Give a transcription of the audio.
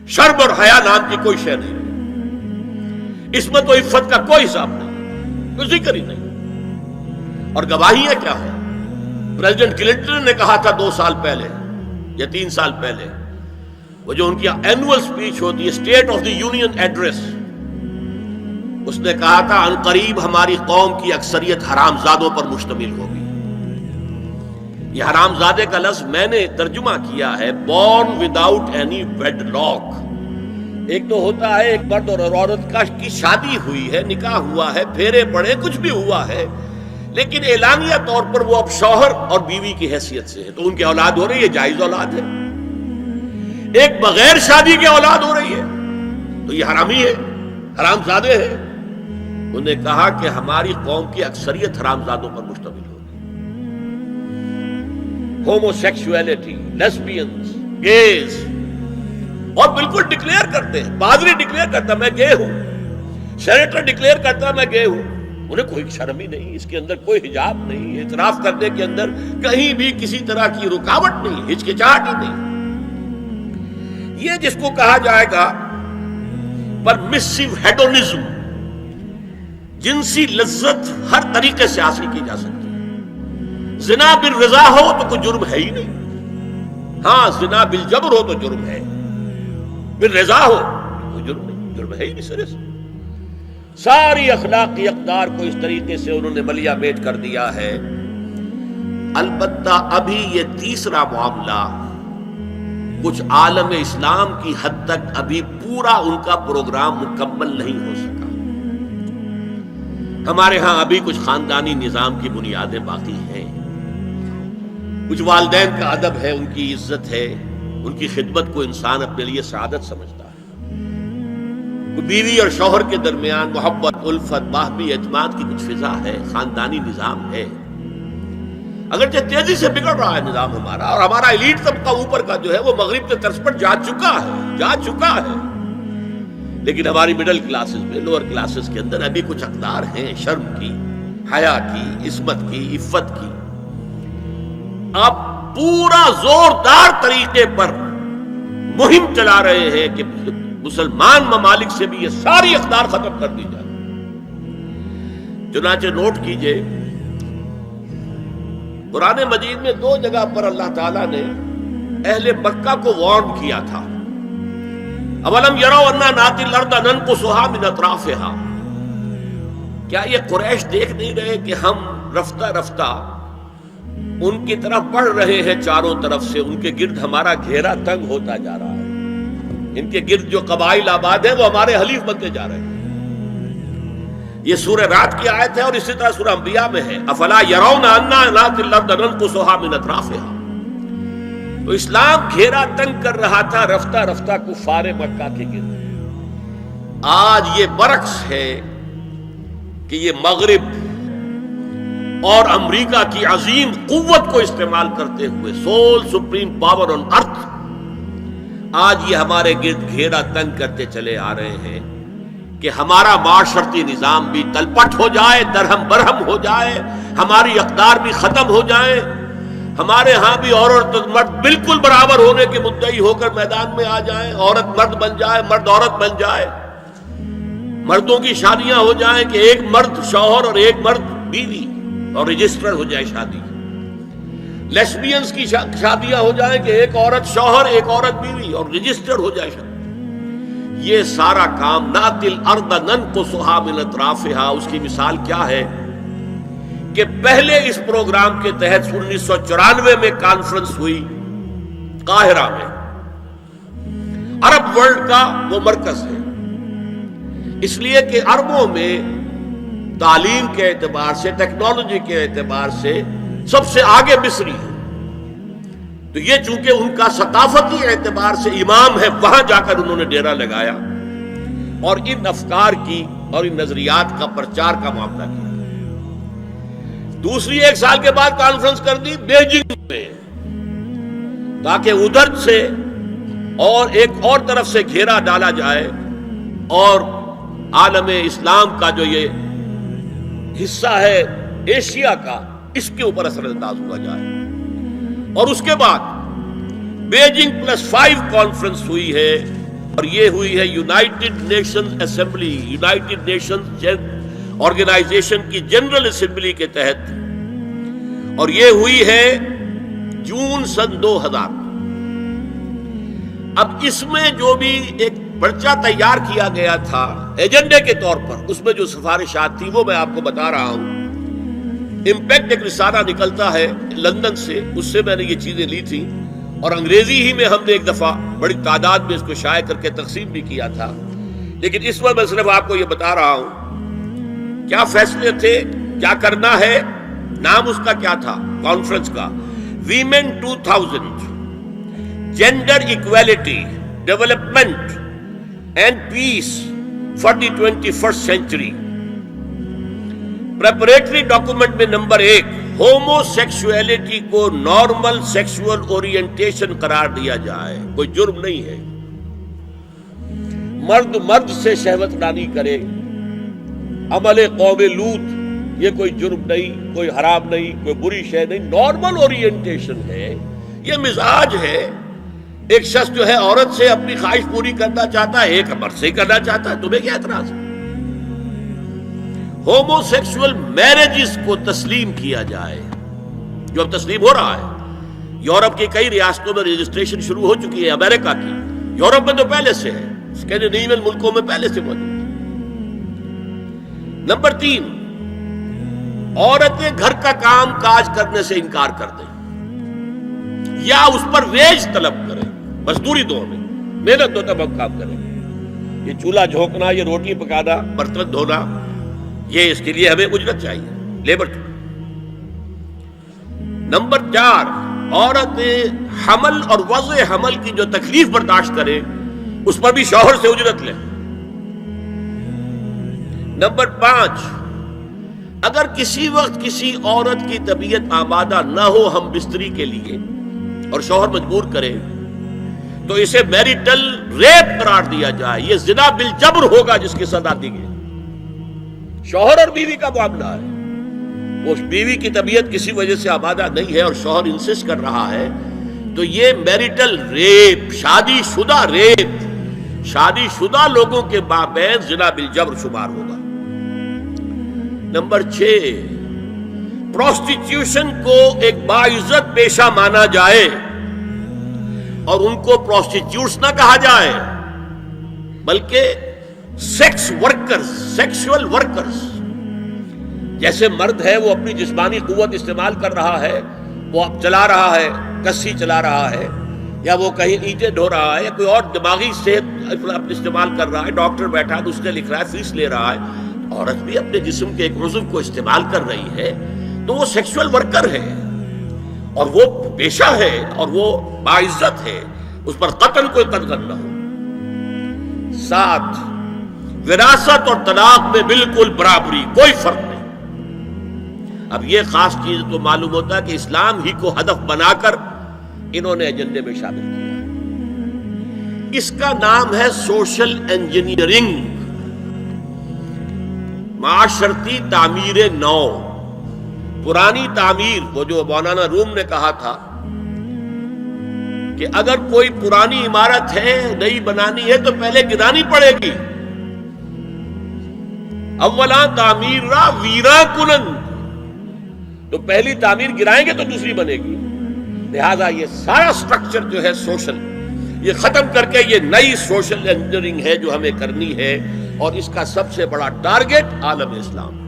شرم اور حیا نام کی کوئی شے نہیں رہی، عصمت و عفت کا کوئی حساب نہیں، کوئی ذکر ہی نہیں۔ اور گواہیاں کیا ہیں؟ پریزیڈنٹ کلنٹن نے کہا تھا 2 سال پہلے یا 3 سال پہلے، وہ جو ان کی اینول سپیچ ہوتی ہے، State of the Union address, اس نے کہا تھا عنقریب ہماری قوم کی اکثریت حرام زادوں پر مشتمل ہوگی۔ یہ حرام زادے کا لفظ میں نے ترجمہ کیا ہے born without any wedlock. ایک تو ہوتا ہے ایک مرد اور عورت کی شادی ہوئی ہے، نکاح ہوا ہے، پھیرے پڑے، کچھ بھی ہوا ہے، لیکن اعلانیہ طور پر وہ اب شوہر اور بیوی کی حیثیت سے ہے، تو ان کی اولاد ہو رہی ہے، جائز اولاد ہے۔ ایک بغیر شادی کی اولاد ہو رہی ہے تو یہ حرامی ہے، حرام زادے ہے۔ انہوں نے کہا کہ ہماری قوم کی اکثریت حرام زادوں پر مشتمل ہوگی۔ ہومو سیکسولیٹی، لیسبینز، گیز، اور بالکل ڈکلیئر کرتے ہیں، پادری ڈکلیئر کرتا میں گے ہوں، سینیٹر ڈکلیئر کرتا میں گے ہوں، انہیں کوئی شرم ہی نہیں، اس کے اندر کوئی حجاب نہیں، اعتراف کرنے کے اندر کہیں بھی کسی طرح کی رکاوٹ نہیں، ہچکچاہٹ ہی نہیں۔ یہ جس کو کہا جائے گا پرمیسیو ہیڈونزم، جنسی لذت ہر طریقے سے حاصل کی جا سکتی ہے۔ زنا بالرضا ہو تو کوئی جرم ہے ہی نہیں، ہاں زنا بالجبر ہو تو جرم ہے، بالرضا ہو کوئی جرم نہیں، جرم ہے ہی نہیں سرے سے۔ ساری اخلاقی اقدار کو اس طریقے سے انہوں نے ملیا میٹ کر دیا ہے۔ البتہ ابھی یہ تیسرا معاملہ کچھ عالم اسلام کی حد تک ابھی پورا ان کا پروگرام مکمل نہیں ہو سکا۔ ہمارے ہاں ابھی کچھ خاندانی نظام کی بنیادیں باقی ہیں، کچھ والدین کا ادب ہے، ان کی عزت ہے، ان کی خدمت کو انسان اپنے لیے سعادت سمجھتا ہے، بیوی اور شوہر کے درمیان محبت، الفت، باہمی اعتماد کی کچھ فضا ہے، خاندانی نظام ہے۔ اگرچہ تیزی سے بگڑ رہا ہے نظام ہمارا، اور ہمارا ایلیٹ طبقہ اوپر کا جو ہے وہ مغرب کے طرز پر جا چکا ہے، لیکن ہماری مڈل کلاسز میں، لوور کلاسز کے اندر ابھی کچھ اقدار ہیں شرم کی، حیا کی، عصمت کی، عفت کی۔ آپ پورا زوردار طریقے پر مہم چلا رہے ہیں کہ مسلمان ممالک سے بھی یہ ساری اقدار ختم کر دی جائے۔ چنانچہ نوٹ کیجئے، قرآن مجید میں 2 جگہ پر اللہ تعالیٰ نے اہل مکہ کو وارن کیا تھا۔ اولم یروا انا ناتی الارض ننقصها من اطرافها، کیا یہ قریش دیکھ نہیں رہے کہ ہم رفتہ رفتہ ان کی طرف بڑھ رہے ہیں، چاروں طرف سے ان کے گرد ہمارا گھیرا تنگ ہوتا جا رہا ہے، ان کے گرد جو قبائل آباد ہیں وہ ہمارے حلیف بنتے جا رہے ہیں۔ یہ سورہ رات کی آیت ہے، اور اسی طرح سورہ انبیاء میں ہے افلا یرون انا ناتی الارض ننقصها من اطرافها۔ تو اسلام گھیرا تنگ کر رہا تھا رفتہ رفتہ کفار مکہ کے گرد۔ آج یہ برعکس ہے کہ یہ مغرب اور امریکہ کی عظیم قوت کو استعمال کرتے ہوئے، سول سپریم پاور آن ارتھ، آج یہ ہمارے گرد گھیرا تنگ کرتے چلے آ رہے ہیں کہ ہمارا معاشرتی نظام بھی تلپٹ ہو جائے، درہم برہم ہو جائے، ہماری اقدار بھی ختم ہو جائیں، ہمارے ہاں بھی عورت اور مرد بالکل برابر ہونے کے مدعی ہو کر میدان میں آ جائیں، عورت مرد بن جائے، مرد عورت بن جائے، مردوں کی شادیاں ہو جائیں کہ ایک مرد شوہر اور ایک مرد بیوی، اور رجسٹر ہو جائے شادی۔ لیسبینز کی شادیاں ہو جائیں کہ ایک عورت شوہر، ایک عورت بیوی، اور رجسٹر ہو جائے شادی۔ یہ سارا کام ناتی الارض ننقصها من اطرافها، اس کی مثال کیا ہے کہ پہلے اس پروگرام کے تحت 1994 میں کانفرنس ہوئی قاہرہ میں، عرب ورلڈ کا وہ مرکز ہے، اس لیے کہ عربوں میں تعلیم کے اعتبار سے، ٹیکنالوجی کے اعتبار سے سب سے آگے مصری ہے، تو یہ چونکہ ان کا ثقافتی اعتبار سے امام ہے، وہاں جا کر انہوں نے ڈیرا لگایا اور ان افکار کی اور ان نظریات کا پرچار کا معاملہ کیا۔ دوسری 1 سال کے بعد کانفرنس کر دی بیجنگ میں، تاکہ ادھر سے اور ایک اور طرف سے گھیرا ڈالا جائے اور عالم اسلام کا جو یہ حصہ ہے ایشیا کا، اس کے اوپر اثر انداز ہوا جائے۔ اور اس کے بعد بیجنگ +5 کانفرنس ہوئی ہے اور یہ ہوئی ہے United Nations Assembly, United Nations Organization کی جنرل اسمبلی کے تحت، اور یہ ہوئی ہے جون سن 2000۔ اب اس میں جو بھی ایک پرچہ تیار کیا گیا تھا ایجنڈے کے طور پر، اس میں جو سفارشات تھی وہ میں آپ کو بتا رہا ہوں۔ امپیکٹ ایک رسالہ نکلتا ہے لندن سے، اس سے میں نے یہ چیزیں لی تھی، اور انگریزی ہی میں ہم نے ایک دفعہ بڑی تعداد میں اس کو شائع کر کے تقسیم بھی کیا تھا، لیکن اس وقت میں صرف آپ کو یہ بتا رہا ہوں کیا فیصلے تھے، کیا کرنا ہے۔ نام اس کا کیا تھا کانفرنس کا؟ Women 2000 gender equality development and peace for the 21st century. Preparatory document میں نمبر 1 ہومو سیکسولیٹی کو نارمل سیکسول اورینٹیشن قرار دیا جائے، کوئی جرم نہیں ہے۔ مرد مرد سے شہوت رانی کرے، عمل قوم لوط، یہ کوئی جرم نہیں، کوئی حرام نہیں، کوئی بری شے نہیں، نارمل اورینٹیشن ہے، یہ مزاج ہے۔ ایک شخص جو ہے عورت سے اپنی خواہش پوری کرنا چاہتا ہے، ایک مرد سے کرنا چاہتا ہے، تمہیں کیا اعتراض ہے؟ ہومو سیکسول میرجز کو تسلیم کیا جائے، جو اب تسلیم ہو رہا ہے۔ یورپ کی کئی ریاستوں میں رجسٹریشن شروع ہو چکی ہے، امریکہ کی، یورپ میں تو پہلے سے ہے، اسکینڈینیوین ملکوں میں پہلے سے موجود ہے۔ نمبر 3، عورتیں گھر کا کام کاج کرنے سے انکار کر دیں یا اس پر ویج طلب کریں، مزدوری دو ہمیں، محنت دو تب ہم کام کریں۔ یہ چولہا جھونکنا، یہ روٹی پکانا، برتن دھونا، یہ اس کے لیے ہمیں اجرت چاہیے، لیبر۔ نمبر 4، عورتیں حمل اور وضع حمل کی جو تکلیف برداشت کریں اس پر بھی شوہر سے اجرت لیں۔ نمبر 5، اگر کسی وقت کسی عورت کی طبیعت آمادہ نہ ہو ہم بستری کے لیے اور شوہر مجبور کرے تو اسے میریٹل ریپ قرار دیا جائے، یہ زنا بالجبر ہوگا جس کی سزا دی گئی۔ شوہر اور بیوی کا معاملہ ہے، وہ بیوی کی طبیعت کسی وجہ سے آمادہ نہیں ہے اور شوہر انسسٹ کر رہا ہے تو یہ میریٹل ریپ، شادی شدہ ریپ، شادی شدہ لوگوں کے مابین زنا بالجبر شمار ہوگا۔ نمبر 6، پروسٹیٹیوشن کو ایک باعزت پیشہ مانا جائے اور ان کو پروسٹیٹیوٹس نہ کہا جائے بلکہ سیکس ورکرز، سیکسول ورکرز۔ جیسے مرد ہے وہ اپنی جسمانی قوت استعمال کر رہا ہے، وہ اب چلا رہا ہے، کسی چلا رہا ہے، یا وہ کہیں اینٹیں ڈھو رہا ہے، یا کوئی اور دماغی صحت استعمال کر رہا ہے، ڈاکٹر بیٹھا ہے اس نے لکھ رہا ہے، فیس لے رہا ہے، عورت بھی اپنے جسم کے ایک عضو کو استعمال کر رہی ہے تو وہ سیکسول ورکر ہے اور وہ پیشہ ہے اور وہ باعزت ہے، اس پر قتل کوئی قدغن نہ ہو۔ 7، وراثت اور طلاق میں بالکل برابری، کوئی فرق نہیں۔ اب یہ خاص چیز تو معلوم ہوتا ہے کہ اسلام ہی کو ہدف بنا کر انہوں نے ایجنڈے میں شامل کیا۔ اس کا نام ہے سوشل انجینئرنگ، معاشرتی تعمیر نو۔ پرانی تعمیر، وہ جو مولانا روم نے کہا تھا کہ اگر کوئی پرانی عمارت ہے نئی بنانی ہے تو پہلے گرانی پڑے گی، اولا تعمیر را ویرا کنند، تو پہلی تعمیر گرائیں گے تو دوسری بنے گی۔ لہذا یہ سارا سٹرکچر جو ہے سوشل، یہ ختم کر کے یہ نئی سوشل انجینئرنگ ہے جو ہمیں کرنی ہے، اور اس کا سب سے بڑا ٹارگٹ عالم اسلام۔